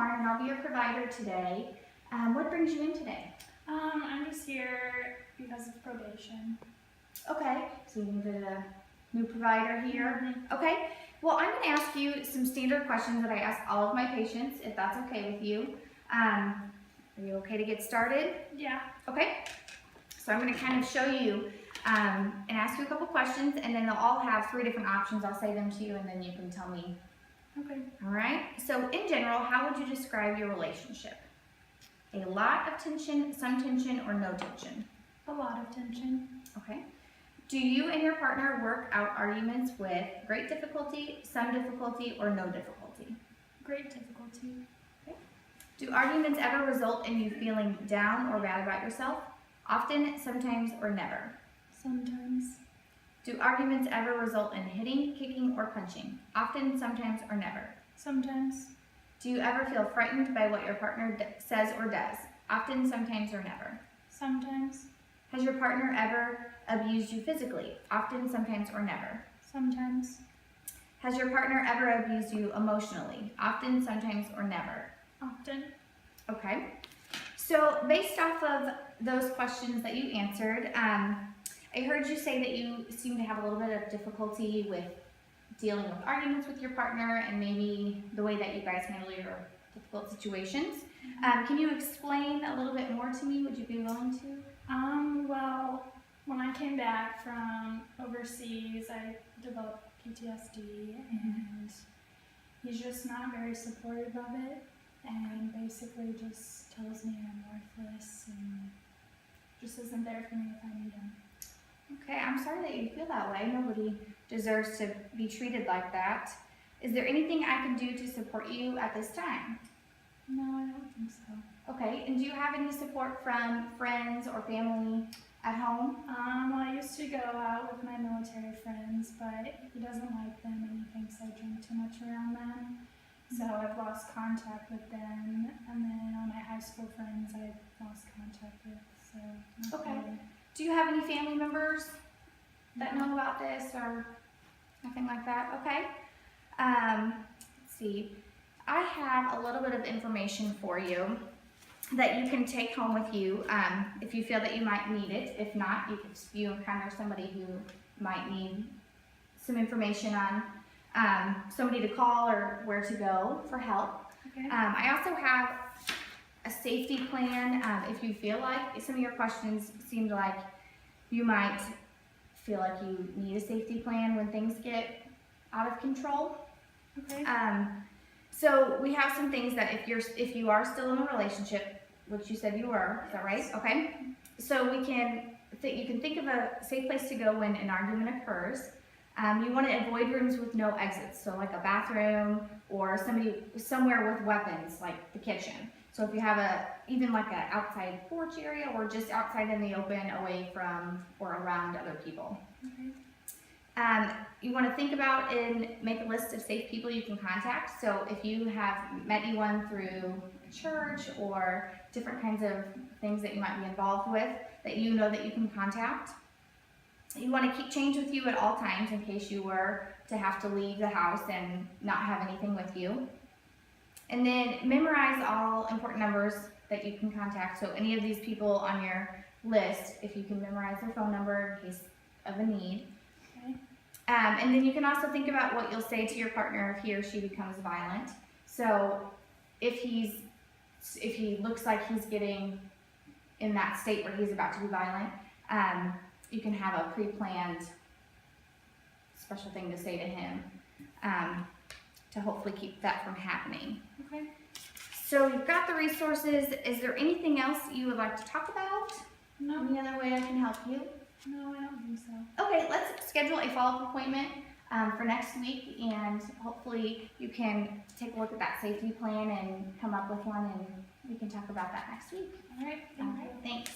Lauren, and I'll be your provider today. What brings you in today? I'm just here because of probation. Okay, so you needed a new provider here. Okay, well, I'm going to ask you some standard questions that I ask all of my patients, if that's okay with you. Are you okay to get started? Yeah. Okay, so I'm going to kind of show you and ask you a couple questions, and then they'll all have 3 different options. I'll say them to you, and then you can tell me. Okay. All right, so in general, how would you describe your relationship? A lot of tension, some tension, or no tension? A lot of tension. Okay. Do you and your partner work out arguments with great difficulty, some difficulty, or no difficulty? Great difficulty. Okay. Do arguments ever result in you feeling down or bad about yourself? Often, sometimes, or never? Sometimes. Do arguments ever result in hitting, kicking, or punching? Often, sometimes, or never? Sometimes. Do you ever feel frightened by what your partner says or does? Often, sometimes, or never? Sometimes. Has your partner ever abused you physically? Often, sometimes, or never? Sometimes. Has your partner ever abused you emotionally? Often, sometimes, or never? Often. Okay. So based off of those questions that you answered, I heard you say that you seem to have a little bit of difficulty with dealing with arguments with your partner and maybe the way that you guys handle your difficult situations. Can you explain a little bit more to me? Would you be willing to? Well, when I came back from overseas, I developed PTSD, and he's just not very supportive of it, and basically just tells me I'm worthless and just isn't there for me if I need him. Okay, I'm sorry that you feel that way. Nobody deserves to be treated like that. Is there anything I can do to support you at this time? No, I don't think so. Okay, and do you have any support from friends or family at home? Well, I used to go out with my military friends, but he doesn't like them and he thinks I drink too much around them. So I've lost contact with them, and then all my high school friends I've lost contact with, so not Okay. really. Do you have any family members that know about this or nothing like that? Okay. Let's see. I have a little bit of information for you that you can take home with you if you feel that you might need it. If not, if you encounter somebody who might need some information on somebody to call or where to go for help. Okay. I also have a safety plan. If you feel like some of your questions seemed like you might feel like you need a safety plan when things get out of control. Okay. So we have some things that if you are still in a relationship, which you said you were, is that right? Okay. So you can think of a safe place to go when an argument occurs. You want to avoid rooms with no exits, so like a bathroom or somewhere with weapons, like the kitchen. So if you have even like an outside porch area or just outside in the open, away from or around other people. Okay. You want to think about and make a list of safe people you can contact. So if you have met anyone through church or different kinds of things that you might be involved with that you know that you can contact. You want to keep change with you at all times in case you were to have to leave the house and not have anything with you. And then memorize all important numbers that you can contact. So any of these people on your list, if you can memorize their phone number in case of a need. Okay. And then you can also think about what you'll say to your partner if he or she becomes violent. So if he looks like he's getting in that state where he's about to be violent, you can have a pre-planned special thing to say to him to hopefully keep that from happening. Okay. So you've got the resources. Is there anything else you would like to talk about? No. Any other way I can help you? No, I don't think so. Okay, let's schedule a follow-up appointment for next week, and hopefully you can take a look at that safety plan and come up with one, and we can talk about that next week. All right. All right, thanks.